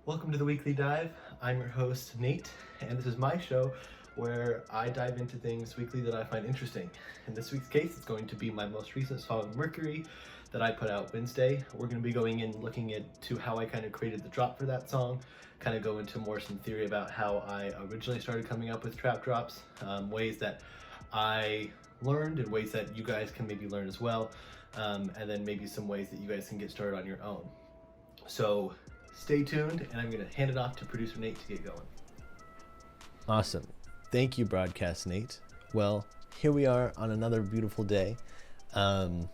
Welcome to the Weekly Dive. I'm your host, Nate, and this is my show where I dive into things weekly that I find interesting. In this week's case, it's going to be my most recent song, Mercury, that I put out Wednesday. We're going to be going in looking into how I kind of created the drop for that song, kind of go into more some theory about how I originally started coming up with trap drops, ways that I learned and ways that you guys can maybe learn as well, and then maybe some ways that you guys can get started on your own. So stay tuned, and I'm going to hand it off to producer Nate to get going. Awesome. Thank you, Broadcast Nate. Well, here we are on another beautiful day. I'm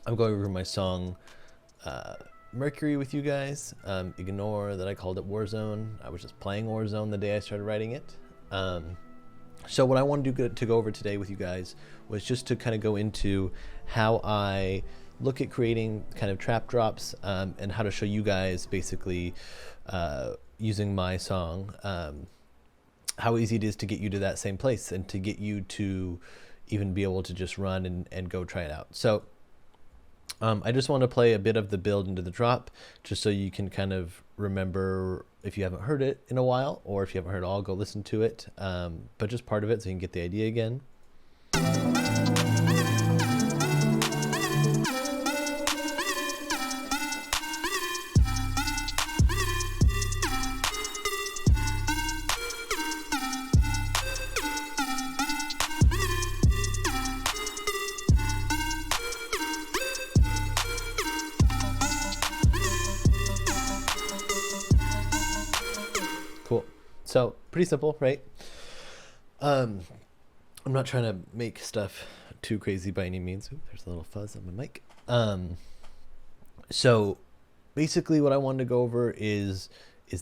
going over my song Mercury with you guys. Ignore that I called it Warzone. I was just playing Warzone the day I started writing it. So what I wanted to go over today with you guys was just to kind of go into how I look at creating kind of trap drops, and how to show you guys basically using my song how easy it is to get you to that same place and to get you to even be able to just run and go try it out. So I just want to play a bit of the build into the drop just so you can kind of remember if you haven't heard it in a while, or if you haven't heard it all, go listen to it, but just part of it so you can get the idea again. Cool. So pretty simple, right? I'm not trying to make stuff too crazy by any means. Ooh, there's a little fuzz on my mic. So basically what I wanted to go over is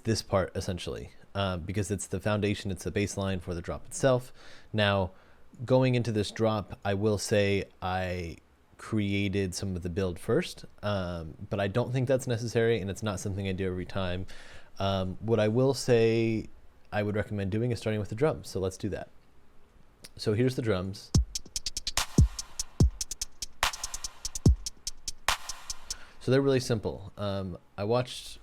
this part essentially, because it's the foundation, it's the baseline for the drop itself. Now, going into this drop, I will say I created some of the build first, but I don't think that's necessary, and it's not something I do every time. What I will say I would recommend doing is starting with the drums. So let's do that. So here's the drums. So they're really simple. I watched,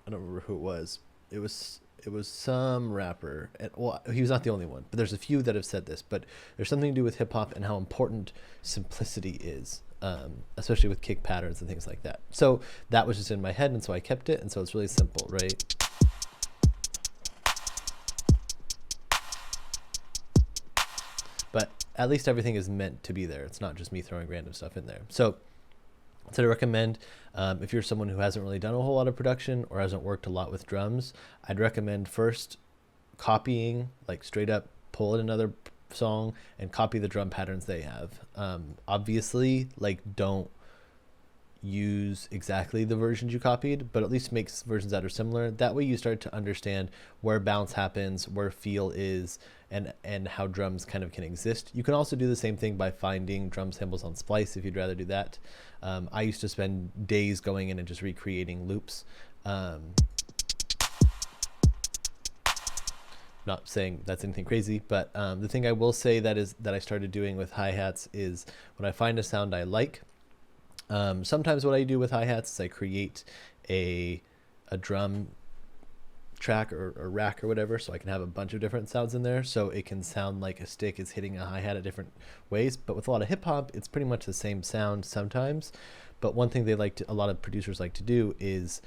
I don't remember who it was. It was some rapper. And, well, he was not the only one, but there's a few that have said this. But there's something to do with hip hop and how important simplicity is, especially with kick patterns and things like that. So that was just in my head, and so I kept it. And so it's really simple, right? But at least everything is meant to be there. It's not just me throwing random stuff in there. So I recommend, if you're someone who hasn't really done a whole lot of production or hasn't worked a lot with drums, I'd recommend first copying, like straight up pull in another song and copy the drum patterns they have. Obviously, like, don't use exactly the versions you copied, but at least make versions that are similar. That way you start to understand where bounce happens, where feel is, and how drums kind of can exist. You can also do the same thing by finding drum samples on Splice if you'd rather do that. I used to spend days going in and just recreating loops. Not saying that's anything crazy, but the thing I will say that I started doing with hi-hats is when I find a sound I like, sometimes what I do with hi-hats is I create a drum track or rack or whatever, so I can have a bunch of different sounds in there, so it can sound like a stick is hitting a hi-hat at different ways. But with a lot of hip-hop, it's pretty much the same sound sometimes. But one thing a lot of producers like to do is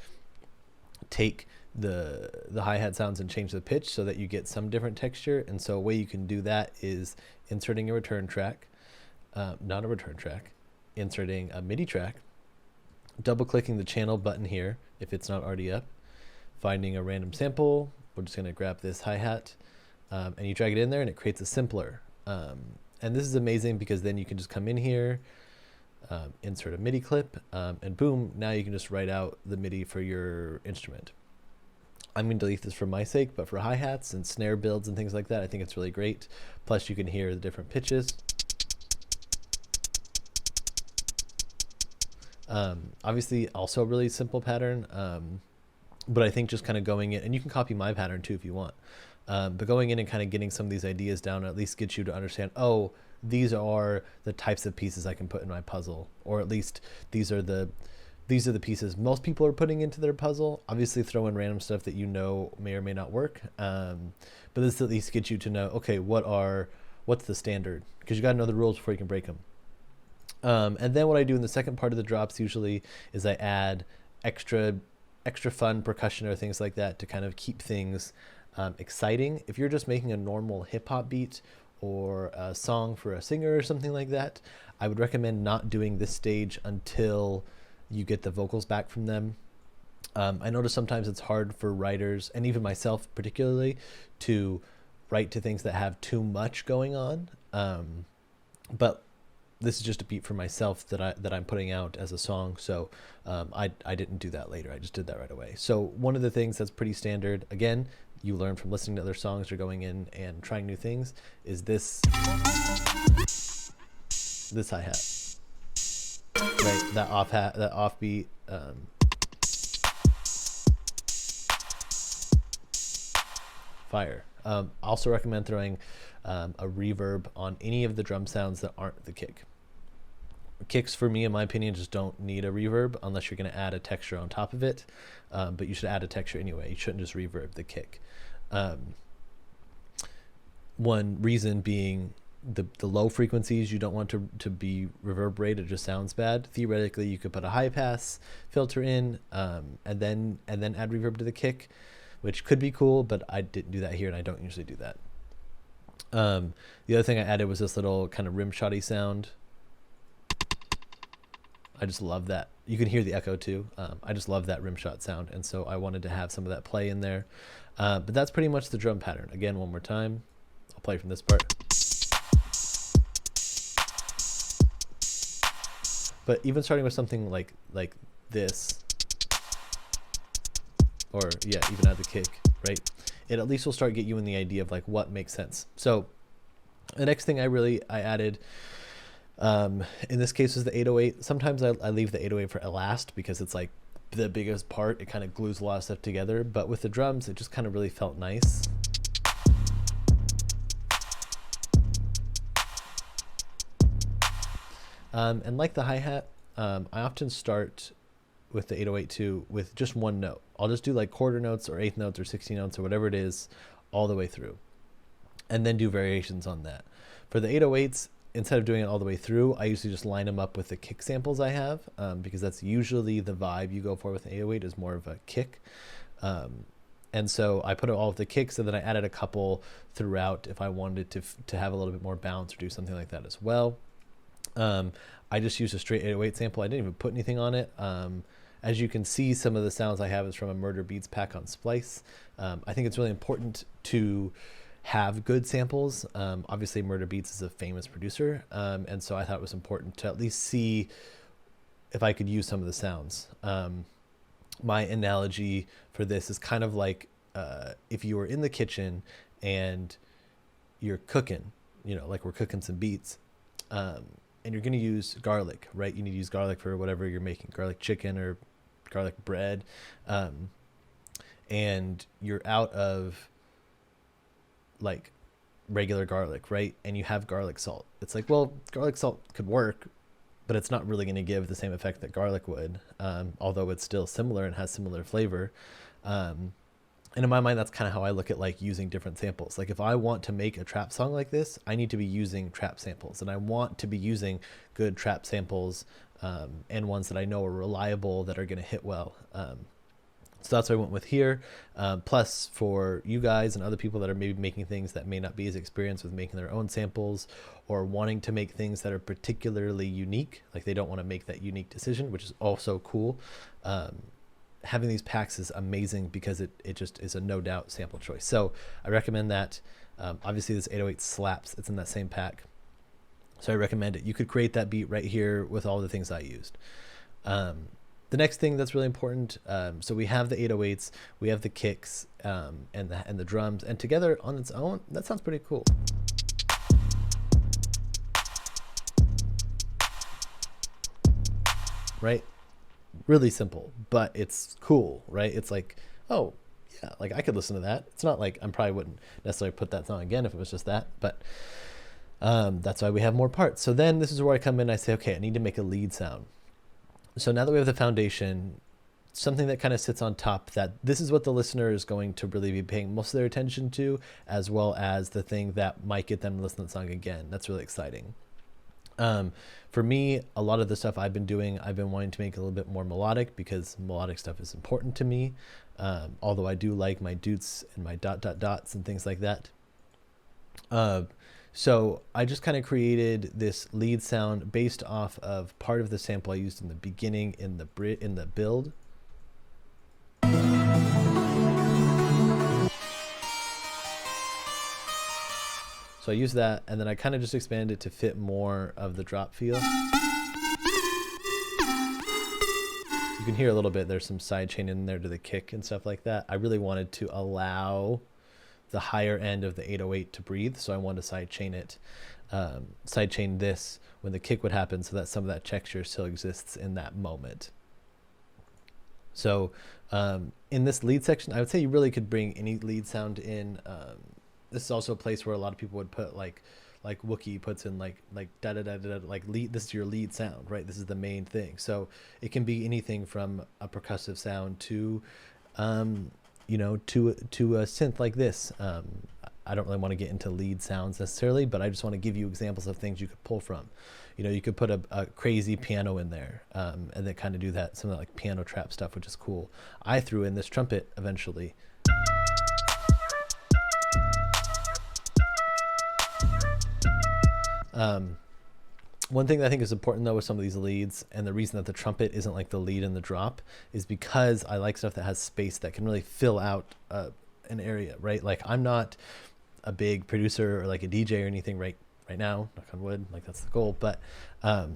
take the hi-hat sounds and change the pitch so that you get some different texture. And so a way you can do that is inserting a return track, not a return track, inserting a MIDI track, double clicking the channel button here if it's not already up, finding a random sample. We're just going to grab this hi-hat, and you drag it in there and it creates a simpler. And this is amazing because then you can just come in here, insert a MIDI clip, and boom, now you can just write out the MIDI for your instrument. I'm going to delete this for my sake, but for hi-hats and snare builds and things like that, I think it's really great. Plus you can hear the different pitches. Obviously also a really simple pattern, but I think just kind of going in, and you can copy my pattern too if you want, but going in and kind of getting some of these ideas down at least gets you to understand, oh, these are the types of pieces I can put in my puzzle, or at least these are the these are the pieces most people are putting into their puzzle. Obviously throw in random stuff that you know may or may not work. But this at least gets you to know, okay, what's the standard? Because you got to know the rules before you can break them. And then what I do in the second part of the drops usually is I add extra fun percussion or things like that to kind of keep things exciting. If you're just making a normal hip hop beat or a song for a singer or something like that, I would recommend not doing this stage until you get the vocals back from them. I notice sometimes it's hard for writers, and even myself particularly, to write to things that have too much going on. But this is just a beat for myself that I'm putting out as a song. So I didn't do that later. I just did that right away. So one of the things that's pretty standard, again, you learn from listening to other songs or going in and trying new things, is this hi-hat. Right, that offbeat. Fire. Also recommend throwing a reverb on any of the drum sounds that aren't the kick. Kicks, for me, in my opinion, just don't need a reverb unless you're going to add a texture on top of it. But you should add a texture anyway. You shouldn't just reverb the kick. One reason being the low frequencies you don't want to be reverberated. It just sounds bad. Theoretically, you could put a high pass filter in and then add reverb to the kick, which could be cool, but I didn't do that here, and I don't usually do that. The other thing I added was this little kind of rim shotty sound. I just love that. You can hear the echo too. I just love that rim shot sound, and so I wanted to have some of that play in there. But that's pretty much the drum pattern. Again, one more time. I'll play from this part. But even starting with something like this, or yeah, even add the kick, right? It at least will start get you in the idea of like what makes sense. So the next thing I added, in this case, was the 808. Sometimes I leave the 808 for last because it's like the biggest part. It kind of glues a lot of stuff together. But with the drums, it just kind of really felt nice. And like the hi-hat, I often start with the 808 too with just one note. I'll just do like quarter notes or eighth notes or 16 notes or whatever it is all the way through, and then do variations on that. For the 808s, instead of doing it all the way through, I usually just line them up with the kick samples I have, because that's usually the vibe you go for with an 808 is more of a kick. And so I put all of the kicks, and then I added a couple throughout if I wanted to have a little bit more bounce or do something like that as well. I just used a straight 808 sample. I didn't even put anything on it. As you can see, some of the sounds I have is from a Murder Beats pack on Splice. I think it's really important to have good samples. Obviously, Murder Beats is a famous producer, and so I thought it was important to at least see if I could use some of the sounds. My analogy for this is kind of like if you were in the kitchen and you're cooking, like we're cooking some beets, and you're going to use garlic, right? You need to use garlic for whatever you're making, garlic chicken or garlic bread. And you're out of like regular garlic, right? And you have garlic salt. It's like, well, garlic salt could work, but it's not really going to give the same effect that garlic would, although it's still similar and has similar flavor. And in my mind, that's kind of how I look at like using different samples. Like if I want to make a trap song like this, I need to be using trap samples, and I want to be using good trap samples, and ones that I know are reliable, that are going to hit well. So that's what I went with here. Plus, for you guys and other people that are maybe making things that may not be as experienced with making their own samples, or wanting to make things that are particularly unique, like they don't want to make that unique decision, which is also cool. Having these packs is amazing because it just is a no doubt sample choice. So I recommend that. Obviously this 808 slaps. It's in that same pack, so I recommend it. You could create that beat right here with all the things I used. The next thing that's really important, so we have the 808s, we have the kicks, and the drums, and together on its own, that sounds pretty cool. Right? Really simple, but it's cool, right? It's like, oh yeah, like I could listen to that. It's not like I probably wouldn't necessarily put that song again if it was just that, but that's why we have more parts. So then this is where I come in. I say, okay, I need to make a lead sound. So now that we have the foundation, something that kind of sits on top, that this is what the listener is going to really be paying most of their attention to, as well as the thing that might get them to listen to the song again. That's really exciting. For me, a lot of the stuff I've been doing, I've been wanting to make a little bit more melodic, because melodic stuff is important to me. Although I do like my doots and my dots and things like that. So I just kind of created this lead sound based off of part of the sample I used in the beginning in the build. So I use that, and then I kind of just expanded it to fit more of the drop feel. You can hear a little bit, there's some sidechain in there to the kick and stuff like that. I really wanted to allow the higher end of the 808 to breathe, so I wanted to sidechain it, sidechain this when the kick would happen, so that some of that texture still exists in that moment. So in this lead section, I would say you really could bring any lead sound in. This is also a place where a lot of people would put like Wookiee puts in like da da da da, like lead. This is your lead sound, right? This is the main thing. So it can be anything from a percussive sound to, you know, to a synth like this. I don't really want to get into lead sounds necessarily, but I just want to give you examples of things you could pull from. You know, you could put a crazy piano in there, and then kind of do that, some of that like piano trap stuff, which is cool. I threw in this trumpet eventually. One thing that I think is important though with some of these leads, and the reason that the trumpet isn't like the lead and the drop, is because I like stuff that has space that can really fill out an area, right? Like I'm not a big producer or like a DJ or anything right now, knock on wood, like that's the goal, but I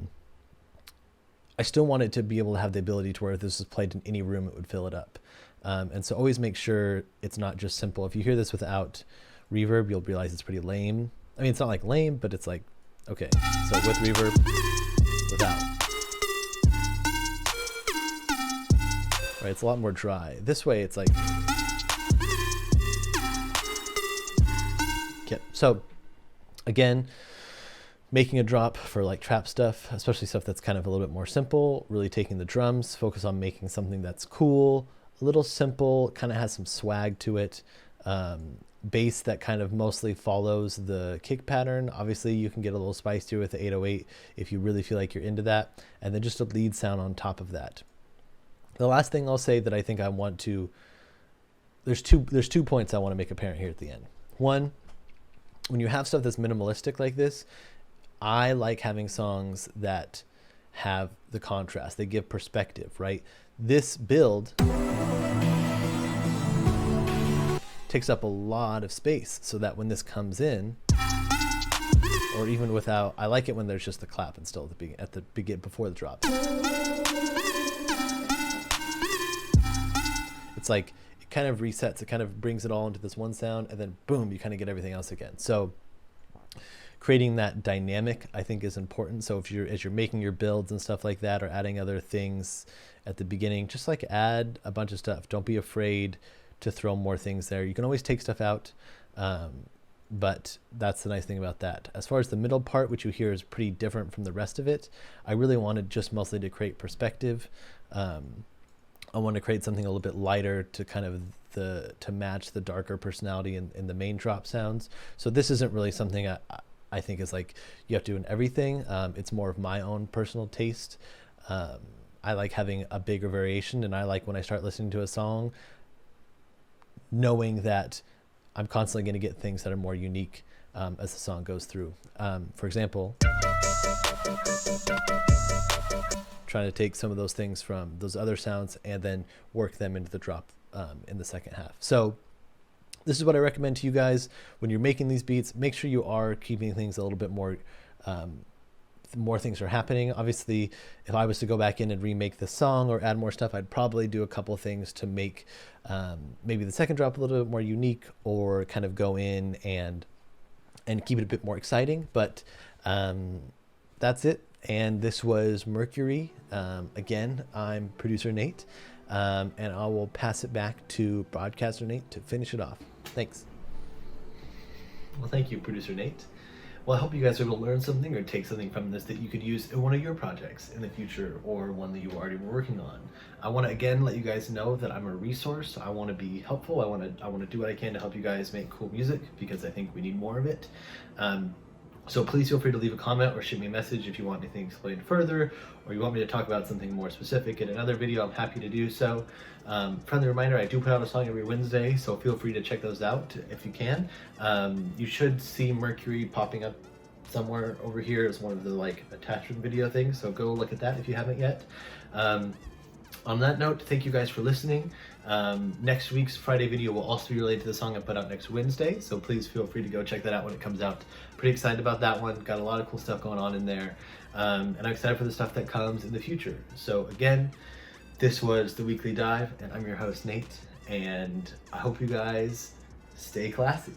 still want it to be able to have the ability to where if this was played in any room, it would fill it up. And so always make sure it's not just simple. If you hear this without reverb, you'll realize it's pretty lame. I mean, it's not like lame, but it's like, okay, so with reverb, without. Right, it's a lot more dry. This way, it's like, okay. So again, making a drop for like trap stuff, especially stuff that's kind of a little bit more simple, really taking the drums, focus on making something that's cool, a little simple, kind of has some swag to it. Bass that kind of mostly follows the kick pattern. Obviously you can get a little spicier with the 808 if you really feel like you're into that, and then just a lead sound on top of that. The last thing I'll say that I think I want to, there's two points I want to make apparent here at the end. One, when you have stuff that's minimalistic like this, I like having songs that have the contrast. They give perspective, right? This build takes up a lot of space, so that when this comes in, or even without, I like it when there's just the clap and still at the begin before the drop. It's like it kind of resets, it kind of brings it all into this one sound, and then boom, you kind of get everything else again. So creating that dynamic, I think, is important. So if as you're making your builds and stuff like that, or adding other things at the beginning, just like add a bunch of stuff. Don't be afraid to throw more things there. You can always take stuff out, but that's the nice thing about that. As far as the middle part, which you hear is pretty different from the rest of it, I really wanted just mostly to create perspective. I want to create something a little bit lighter to kind of to match the darker personality in the main drop sounds. So this isn't really something I think is like you have to do in everything. It's more of my own personal taste. I like having a bigger variation, and I like when I start listening to a song, knowing that I'm constantly going to get things that are more unique as the song goes through. For example, trying to take some of those things from those other sounds and then work them into the drop in the second half. So this is what I recommend to you guys when you're making these beats. Make sure you are keeping things a little bit more, more things are happening. Obviously, if I was to go back in and remake the song or add more stuff, I'd probably do a couple things to make maybe the second drop a little bit more unique, or kind of go in and keep it a bit more exciting. But that's it. And this was Mercury. Again, I'm producer Nate, and I will pass it back to broadcaster Nate to finish it off. Thanks. Well, thank you, producer Nate. Well, I hope you guys are able to learn something or take something from this that you could use in one of your projects in the future, or one that you already were working on. I want to again let you guys know that I'm a resource. I want to be helpful. I want to do what I can to help you guys make cool music, because I think we need more of it. So please feel free to leave a comment or shoot me a message if you want anything explained further, or you want me to talk about something more specific in another video. I'm happy to do so. Friendly reminder, I do put out a song every Wednesday, so feel free to check those out if you can. You should see Mercury popping up somewhere over here as one of the like attachment video things, so go look at that if you haven't yet. On that note, thank you guys for listening. Next week's Friday video will also be related to the song I put out next Wednesday, so please feel free to go check that out when it comes out. Pretty excited about that one. Got a lot of cool stuff going on in there, and I'm excited for the stuff that comes in the future. So again, this was the Weekly Dive, and I'm your host, Nate, and I hope you guys stay classy.